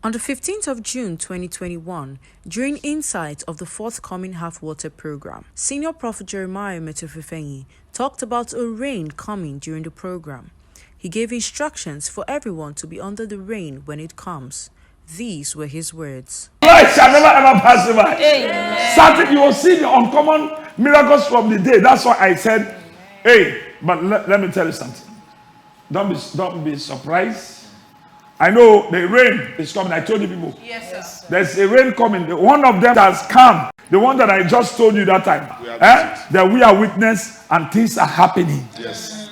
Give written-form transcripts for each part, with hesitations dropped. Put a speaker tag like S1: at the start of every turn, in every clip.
S1: On the 15th of June 2021, during insight of the forthcoming half-water program, Senior Prophet Jeremiah Fufeyin talked about a rain coming during the program. He gave instructions for everyone to be under the rain when it comes. These were his words.
S2: Light shall never ever pass by. Amen. Something you will see the uncommon miracles from the day. That's why I said, hey, but let me tell you something. Don't be surprised. I know the rain is coming. I told you people.
S3: Yes, sir.
S2: There's a rain coming. One of them has come. The one that I just told you that time. That we are witness and things are happening.
S4: Yes.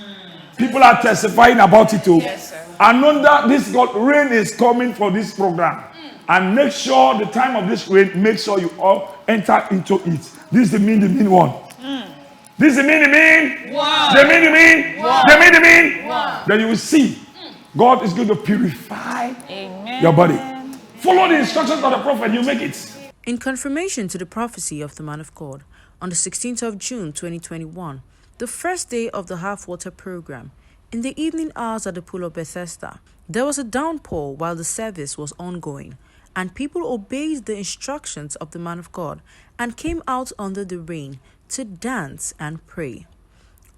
S2: People are testifying about it too.
S3: Yes, sir.
S2: And know that this rain is coming for this program. And make sure the time of this rain, make sure you all enter into it. This is the mean one. This is the mean.
S3: Wow.
S2: The mean.
S3: Wow.
S2: The mean.
S3: Wow.
S2: Then you will see. God is going to purify your body. Follow the instructions of the prophet, you make it.
S1: In confirmation to the prophecy of the man of God, on the 16th of June 2021, the first day of the half-water program, in the evening hours at the pool of Bethesda, there was a downpour while the service was ongoing, and people obeyed the instructions of the man of God and came out under the rain to dance and pray.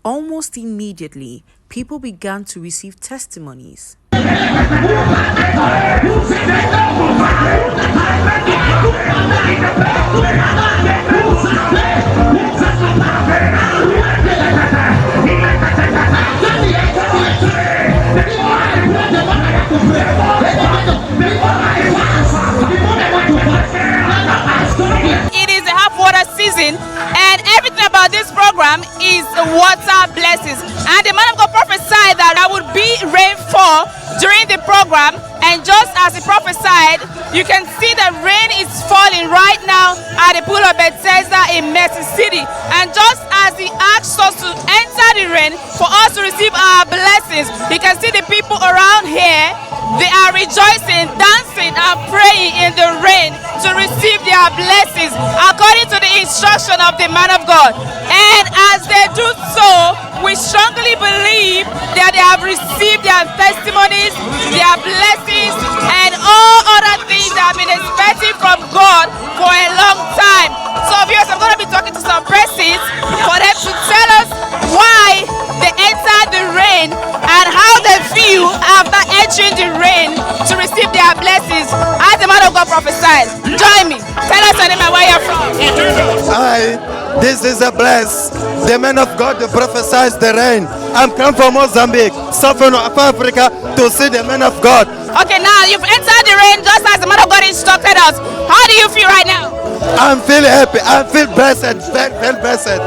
S1: Almost immediately, people began to receive testimonies.
S3: It is a half-water season, and everything about this program is water blessings. And the man of God prophesied that there would be rainfall during the program, and just as he prophesied, you can see that rain is falling right now at the pool of Bethesda in Mercy City. And just as he asked us to enter the rain for us to receive our blessings, you can see the people around here, they are rejoicing, dancing and praying in the rain to receive their blessings according to the instruction of the man of God. And as they do so, we strongly believe that they have received their testimonies, their blessings, and all other things they have been expecting from God for a long time. So viewers, I'm going to be talking to some persons for them to tell us why they entered the rain and how they feel after entering the rain to receive their blessings. As the man of God prophesied, join me. Tell us your name and where you're from.
S5: Hi, this is a bless. The man of God prophesies the rain. I'm come from Mozambique, southern of Africa, to see the man of God.
S3: Okay, now you've entered the rain just as the man of God instructed us. How do you feel right now?
S5: I'm feeling happy. I feel blessed, very blessed.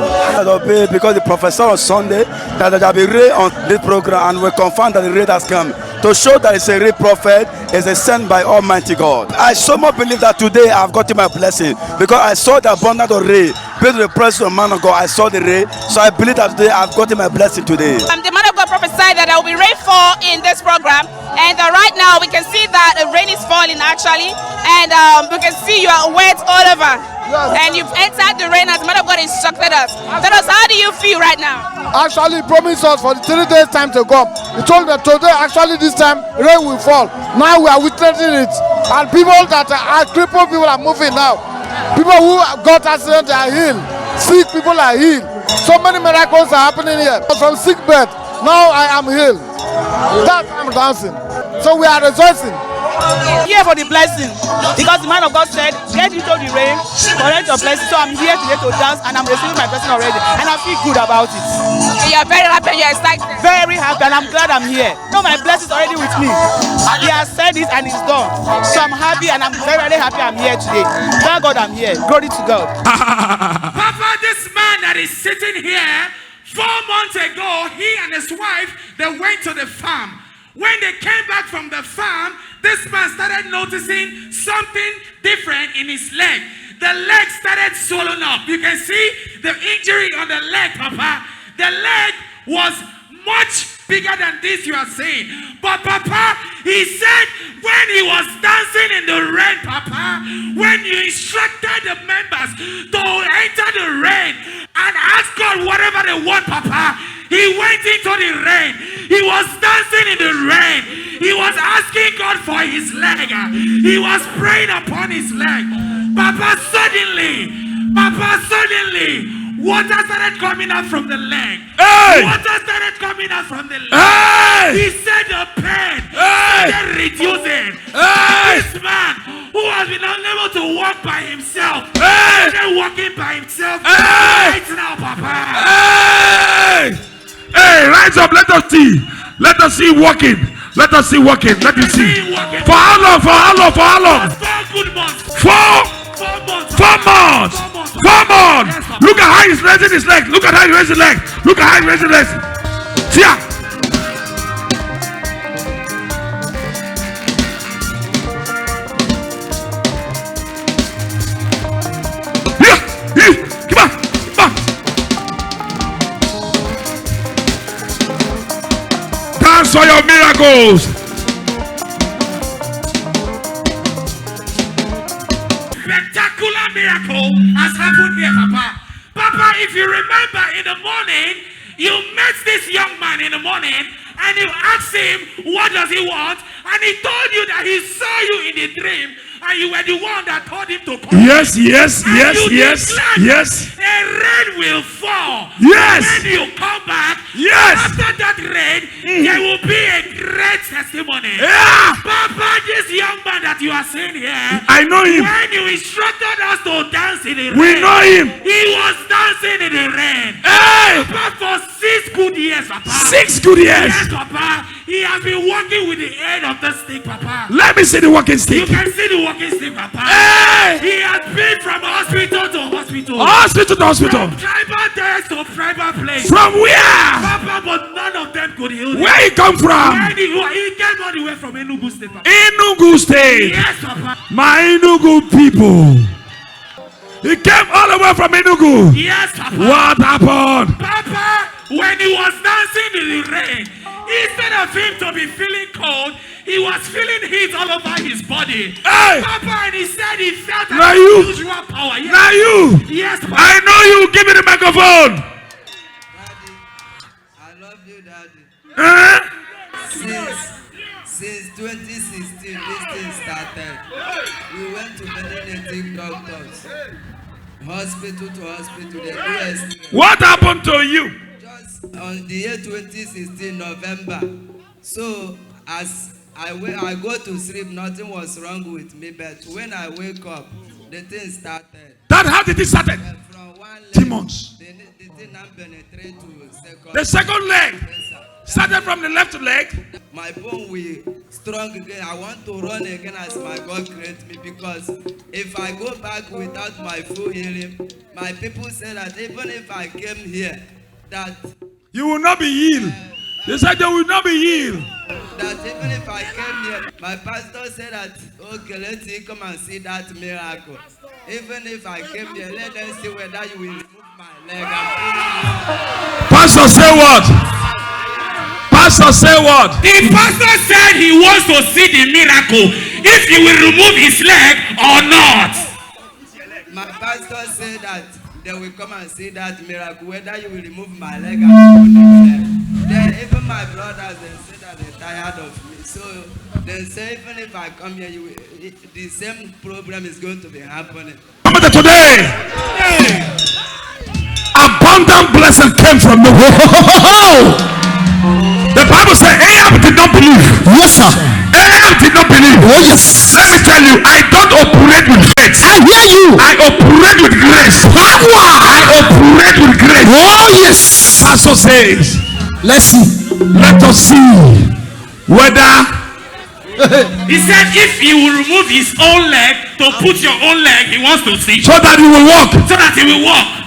S6: Because the professor on Sunday that there will be rain on this program, and we confirm that the rain has come to show that it's a real prophet, is a sent by Almighty God. I so much believe that today I've gotten my blessing because I saw the abundance of rain. Based on the presence of man of God, I saw the rain, so I believe that today I've gotten my blessing today.
S3: The man of God prophesied that there will be rainfall in this program, and right now we can see that the rain is falling actually, and we can see you are wet all over. Yes. And you've entered the rain as the man of God instructed us. Tell us, how do you feel right now?
S7: Actually, he promised us for the 3 days time to come. He told that today, actually this time, rain will fall. Now we are witnessing it. And people that are crippled, people are moving now. People who got accidents are healed. Sick people are healed. So many miracles are happening here. From sick bed, now I am healed. That I'm dancing. So we are rejoicing.
S8: Here for the blessing, because the man of God said, get into the rain, collect your blessing. So I'm here today to dance, and I'm receiving my blessing already, and I feel good about it.
S3: You're very happy, you're excited.
S8: Very happy, and I'm glad I'm here. No, my blessing is already with me. He has said it and it's done. So I'm happy, and I'm very happy I'm here today. Thank God I'm here. Glory to God.
S9: Papa, this man that is sitting here, 4 months ago, he and his wife, they went to the farm. When they came back from the farm, this man started noticing something different in his leg. The leg started swollen up. You can see the injury on the leg, Papa. The leg was much bigger than this you are saying. But Papa, he said when he was dancing in the rain, Papa, when you instructed the members to enter the rain and ask God whatever they want, Papa, He went into the rain. He was dancing in the rain. He was asking God for his leg. He was praying upon his leg. Papa, suddenly, water started coming out from the leg.
S2: Hey!
S9: Water started coming out from the leg.
S2: Hey!
S9: He said the pain
S2: Hey!
S9: started reducing.
S2: Hey!
S9: This man who has been unable to walk by himself,
S2: Hey!
S9: started walking by himself
S2: Hey!
S9: right now, Papa.
S2: Hey! Hey, rise up. Let us see. Let us see walking. Let us see walking. Let me see. For how long? For how long? For how long?
S9: 4 good months.
S2: 4
S9: months.
S2: 4 months. 4 months. Look at how he's raising his leg. Look at how he raises his leg. Look at how he raises his legs. See ya. Here. Come on. Come on. Dance for your miracles.
S9: Spectacular miracle has happened here, Papa. Papa, if you remember in the morning, you met this young man in the morning and you asked him, what does he want? And he told you that he saw you in the dream and you were the one that told him to come.
S2: Yes.
S9: A rain will fall.
S2: Yes.
S9: When you come back,
S2: Yes.
S9: after that rain, there will be a great testimony.
S2: Yeah.
S9: Papa, this young man that you are seeing here,
S2: I know him.
S9: when you instructed us to dance in the rain,
S2: We know him.
S9: he was dancing in the rain.
S2: Hey.
S9: Papa, for 6 good years, Papa.
S2: 6 good years.
S9: Yes, Papa. He has been walking with the end of the stick, Papa.
S2: Let me see the walking
S9: You
S2: stick.
S9: can see the walking stick, Papa.
S2: Hey.
S9: He has been from hospital to hospital.
S2: Hospital to hospital.
S9: From tribal days to tribal place.
S2: From where?
S9: Papa, but none of them could heal him.
S2: Where he come from?
S9: He came all the way from Enugu State, Papa.
S2: Enugu State.
S9: Yes, Papa.
S2: My Enugu people. He came all the way from Enugu.
S9: Yes, Papa.
S2: What happened?
S9: Papa, when he was dancing in the rain, instead of him to be feeling cold, he was feeling heat all over his body.
S2: Hey.
S9: Papa, and he said he felt an
S2: Now you.
S9: unusual power. Yes.
S2: Now you.
S9: Yes, Papa.
S2: I know you. Give me the microphone.
S5: Daddy, I love you, Daddy.
S2: Eh?
S5: Since 2016, this thing started. We went to many native doctors, hospital to hospital. They do us.
S2: What happened to you?
S5: Just on the year 2016 November. So as I go to sleep, nothing was wrong with me. But when I wake up, the thing started.
S2: That how did it started?
S5: From one leg,
S2: Demons.
S5: the thing now penetrate to second.
S2: The second leg
S5: Yes, sir.
S2: started from the left leg.
S5: My bone will strong again. I want to run again as my God created me, because if I go back without my full healing, my people say that even if I came here, that
S2: You will not be healed. They said they will not be healed.
S5: that even if I came here, my pastor said that, okay, let's see, come and see that miracle. Even if I came here, let them see whether you will remove my leg and put it.
S2: Pastor say what? Pastor say what?
S9: The pastor said he wants to see the miracle, if he will remove his leg or not.
S5: My pastor said that they will come and see that miracle, whether you will remove my leg and put it there. Then even my brothers, they say that they're tired of me. So they say even if I come here, the same problem is going to be happening.
S2: Today, abundant blessing came from the world. The Bible says Ahab did not believe. Yes, sir. Ahab did not believe. Oh, yes. Let me tell you, I don't operate with faith. I hear you. I operate with grace. Power. I operate with grace. Oh, yes. Pastor says, let's see. Let us see whether.
S9: He said if he will remove his own leg to put your own leg, he wants to see.
S2: So that he will walk.
S9: So that he will walk.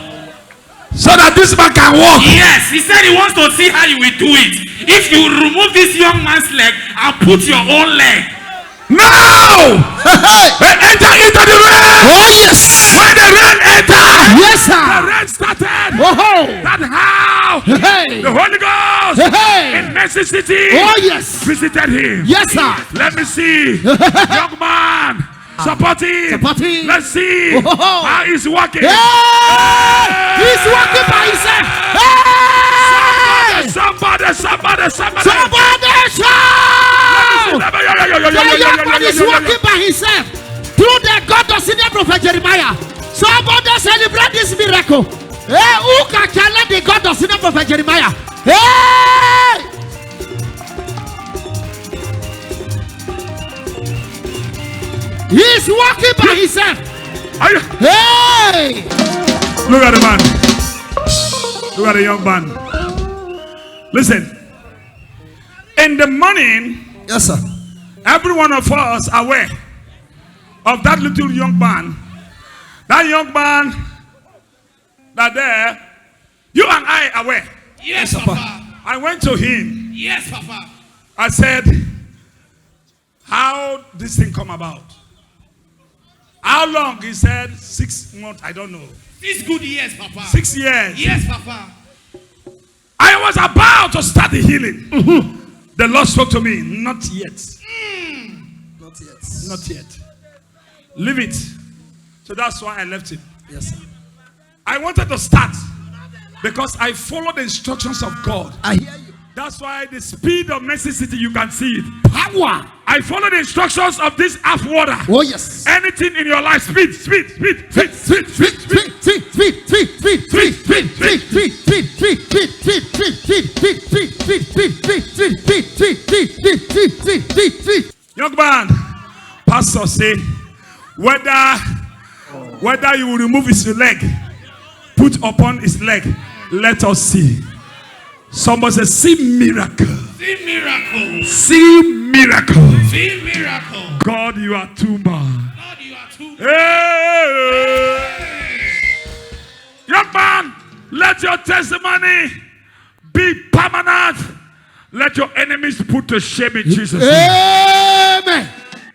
S2: So that this man can walk.
S9: Yes, he said he wants to see how you will do it. If you remove this young man's leg and put your own leg.
S2: Now! Enter into the rain! Oh, yes! When the rain entered, yes, sir! The rain started! Oh! That's how the Holy Ghost in Mercy City visited him. Yes, sir! Let me see. Young man! Support him! Let's see how he's working. He's working by himself! Somebody shout!
S4: The young man is walking by himself through the God of senior prophet Jeremiah. Somebody celebrate this miracle. Hey, who can challenge the God of senior prophet Jeremiah? Hey! He's walking by himself. Hey!
S2: Look at the man. Look at the young man. Listen. In the morning,
S4: yes, sir.
S2: Every one of us aware of that little young man. That young man that there, you and I aware.
S9: Yes, Papa.
S2: I went to him.
S9: Yes, Papa.
S2: I said, how this thing come about? How long? He said 6 months. I don't know.
S9: 6 good years, Papa.
S2: 6 years.
S9: Yes, Papa.
S2: I was about to start the healing. The Lord spoke to me. Not yet.
S4: Not yet.
S2: Not yet. Leave it. So that's why I left him.
S4: Yes, sir.
S2: I wanted to start because I followed the instructions of God.
S4: I hear you.
S2: That's why the speed of Mercy City, you can see it.
S4: Power.
S2: I follow the instructions of this half water.
S4: Oh yes.
S2: Anything in your life, speed. Young man, pastor say, whether you will remove his leg, put upon his leg, let us see. Somebody say, see miracle.
S9: See miracle.
S2: See miracle.
S9: See miracle.
S2: God, you are too much.
S9: God, you are too.
S2: Hey! Young man, let your testimony be permanent. Let your enemies put to shame in Jesus' name.
S4: Amen.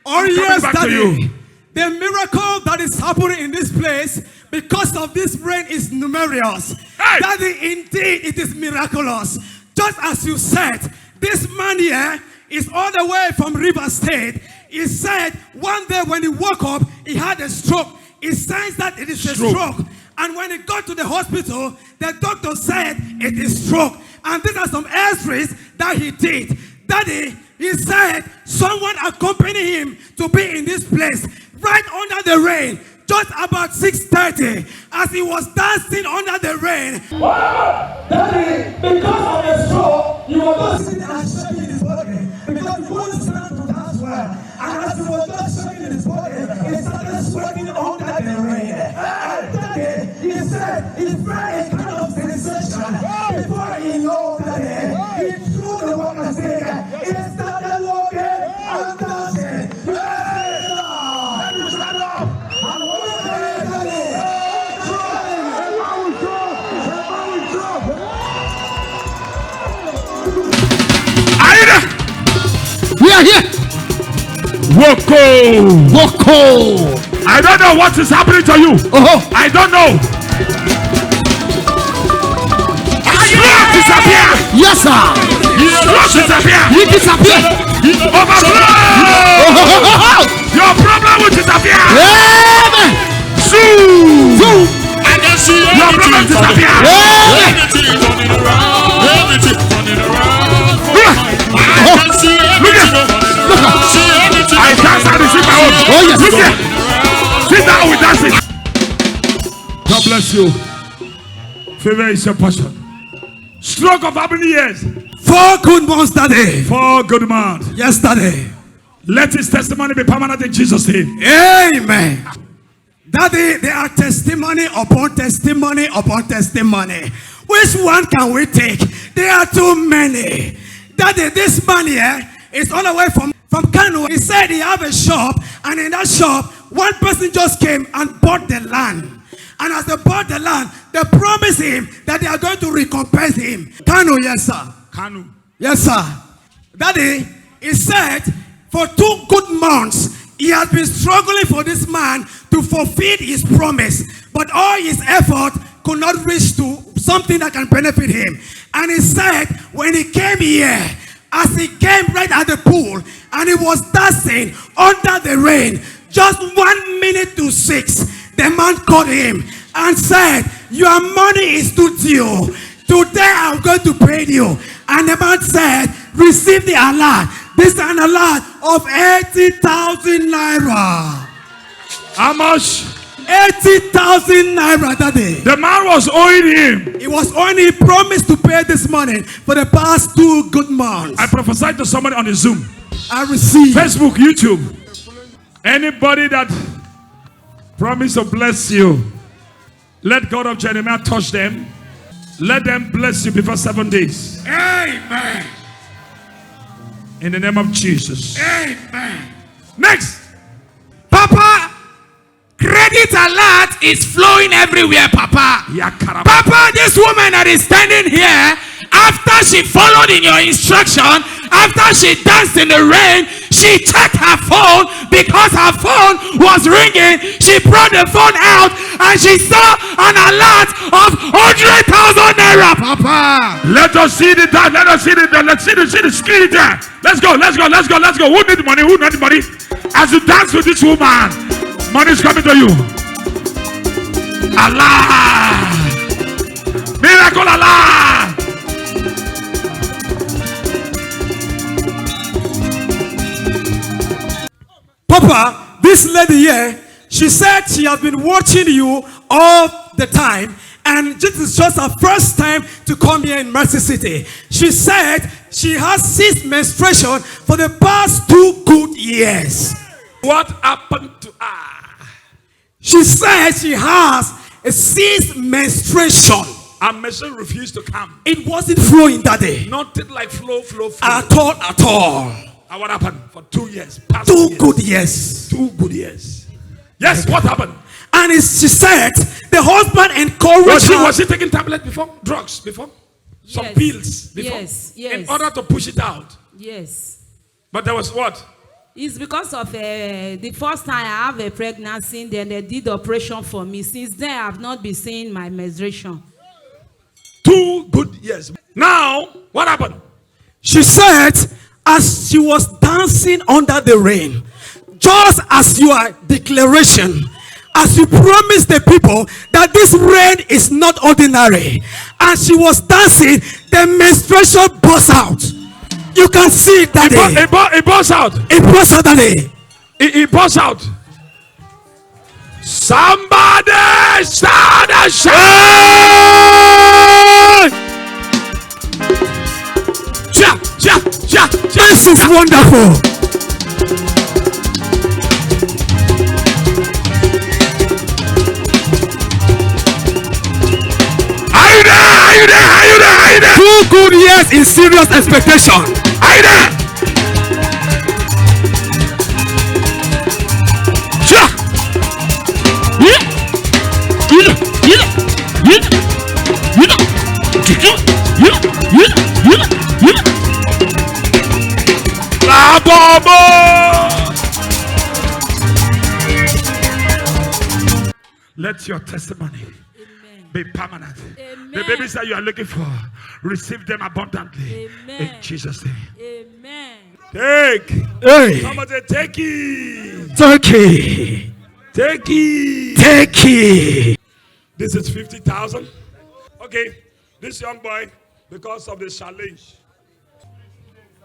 S10: Oh yes,
S2: back to
S10: Daddy.
S2: you.
S10: The miracle that is happening in this place because of this rain is numerous.
S2: Hey!
S10: Daddy, indeed, it is miraculous. Just as you said, this man here is all the way from River State. He said one day when he woke up, he had a stroke. He says that it is a stroke. And when he got to the hospital, the doctor said it is stroke. And these are some x-rays that he did. Daddy, he said someone accompanied him to be in this place right under the rain. Just about 6:30, as he was dancing under the rain.
S11: Wow! Daddy, because of the stroke, you were just sitting and shaking his body. Because he couldn't stand to dance well. And as he was just shaking his body, he started sweating under the rain. And Daddy, he said he felt a kind of sensation. Before he knew Daddy, he threw the walking stick. He started walking and dancing.
S4: We are here. Woko.
S2: I don't know what is happening to you. I don't know. Stroke disappear.
S4: Yes, sir.
S2: Stroke disappear.
S4: He disappeared.
S2: Overflow. Your problem will disappear.
S4: Amen.
S2: Zoom.
S9: I can see
S2: Your problem disappear.
S9: everything turning around. Everything turning around. I can see everything turning around. See everything.
S2: I dance and receive my own.
S4: Oh yes.
S2: Look here. Sit down with dancing. God bless you. Favor is your passion. Stroke of how many years?
S10: 4 good months, Daddy.
S2: 4 good months.
S10: Yes, Daddy.
S2: Let his testimony be permanent in Jesus' name.
S10: Amen. Daddy, there are testimony upon testimony upon testimony. Which one can we take? There are too many. Daddy, this man here is all the way from Kano. He said he have a shop, and in that shop, one person just came and bought the land. And as they bought the land, they promised him that they are going to recompense him. Kano, yes, sir.
S2: Kanu.
S10: Yes, sir. Daddy, he said for 2 good months, he has been struggling for this man to fulfill his promise. But all his effort could not reach to something that can benefit him. And he said when he came here, as he came right at the pool, and he was dancing under the rain, just 1 minute to 6, the man called him and said, your money is too due. today I'm going to pay you. And the man said, receive the alert. This is an alert of 80,000 naira.
S2: How much?
S10: 80,000 naira that day.
S2: The man was owing him.
S10: He was only promised to pay this money for the past 2 good months.
S2: I prophesied to somebody on the Zoom.
S10: I received.
S2: Facebook, YouTube. Anybody that promised to bless you, let God of Jeremiah touch them. Let them bless you before 7 days.
S9: Amen.
S2: In the name of Jesus.
S9: Amen.
S2: Next.
S9: Papa, credit alert is flowing everywhere, Papa. Papa, this woman that is standing here, after she followed in your instruction, after she danced in the rain, she checked her phone because her phone was ringing. She brought the phone out and she saw an alert of 100,000 naira, Papa.
S2: Let us see the dance. Let us see the dance. Let's see the spirit there. Let's go. Who need money? Who need money? As you dance with this woman, money is coming to you. Allah. Miracle Allah.
S10: Papa, this lady here, she said she has been watching you all the time, and this is just her first time to come here in Mercy City. She said she has ceased menstruation for the past 2 good years.
S2: What happened to her?
S10: She said she has a ceased menstruation.
S2: Her menstruation refused to come.
S10: It wasn't flowing that day.
S2: Nothing like flow.
S10: At all.
S2: And what happened? For 2 years.
S10: 2 good years.
S2: 2 good years. Yes, what happened?
S10: And she said the husband encouraged her.
S2: Was she taking tablets before? Drugs before? Some pills before?
S1: Yes.
S2: In order to push it out?
S1: Yes.
S2: But there was what?
S1: It's because of the first time I have a pregnancy, then they did the operation for me. Since then, I have not been seeing my menstruation.
S2: 2 good years. Now, what happened?
S10: She said, as she was dancing under the rain, just as your declaration, as you promised the people that this rain is not ordinary, as she was dancing, the menstruation burst out. You can see it that day.
S2: It burst out.
S10: It burst out that day.
S2: It burst out. Somebody shout and shout.
S10: This is wonderful.
S2: Are you there?
S10: 2 good years in serious expectation.
S2: Are you there? Let your testimony be permanent.
S1: Amen.
S2: The babies that you are looking for, receive them abundantly.
S1: Amen.
S2: In Jesus' name.
S1: Amen.
S2: Take.
S10: Hey.
S2: Somebody take it.
S10: Turkey.
S2: Take it.
S10: Take it.
S2: This is 50,000. Okay. This young boy, because of the challenge.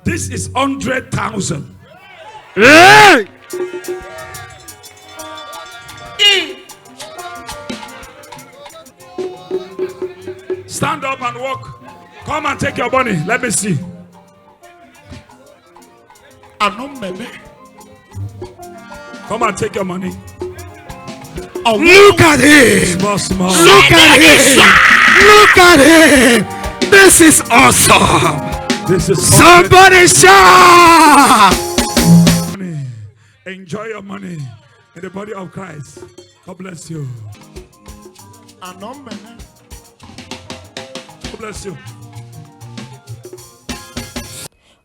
S2: This is 100,000.
S10: Hey.
S2: Stand up and walk. Come and take your money. Let me see. Come and take your money.
S10: Oh, look at him.
S2: Small.
S10: Look at him. Look at him. This is awesome.
S2: This is
S10: somebody shout.
S2: Enjoy your money in the body of Christ. God bless you. God bless you.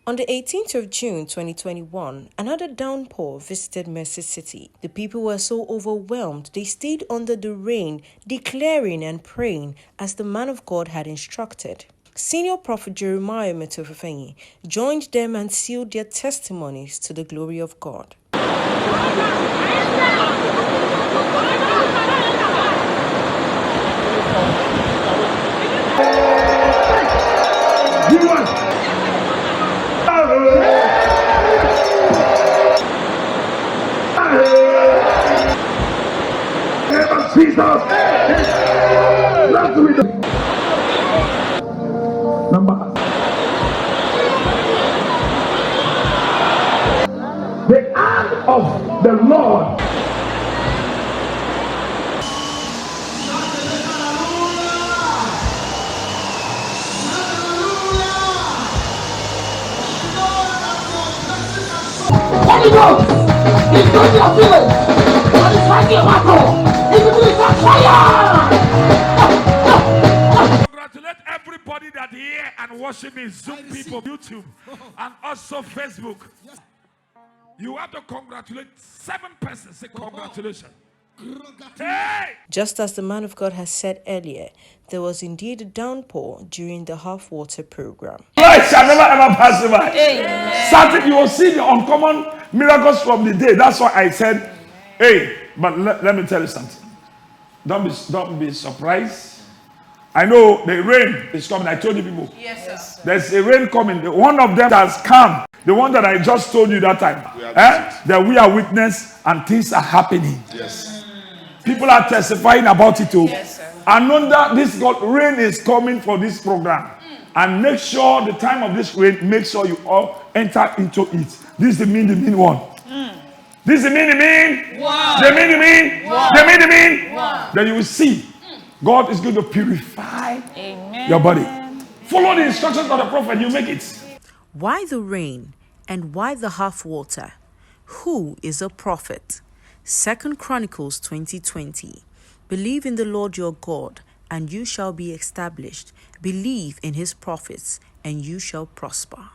S1: On the 18th of June 2021, another downpour visited Mercy City. The people were so overwhelmed, they stayed under the rain, declaring and praying as the man of God had instructed. Senior Prophet Jeremiah Fufeyin joined them and sealed their testimonies to the glory of God.
S2: Jesus. Let's do it. Number. The hand of the Lord.
S11: Holy Ghost, it's going to village. And it's like a battle. It's going to fire.
S2: Congratulate everybody that here and worship me, Zoom people, YouTube, and also Facebook. You have to congratulate 7 persons. Say congratulations. Hey!
S1: Just as the man of God has said earlier, there was indeed a downpour during the half-water program.
S2: Light shall never ever pass by. Something you will see the uncommon miracles from the day. That's why I said, hey, but let me tell you something. Don't be surprised. I know the rain is coming. I told you people.
S3: Yes, sir.
S2: There's a rain coming. One of them has come. The one that I just told you that time. That we are witness and things are happening.
S6: Yes.
S2: People are testifying about it too.
S3: Yes, sir.
S2: And know that this rain is coming for this program. And make sure the time of this rain, make sure you all enter into it. This is the mean one. This is the mean.
S3: Wow.
S2: The mean.
S3: Wow.
S2: The mean.
S3: Wow.
S2: Then you will see God is going to purify your body. Follow the instructions of the prophet, you make it.
S1: Why the rain and why the half-water? Who is a prophet? 2 Chronicles 20:20. Believe in the Lord your God, and you shall be established. Believe in his prophets, and you shall prosper.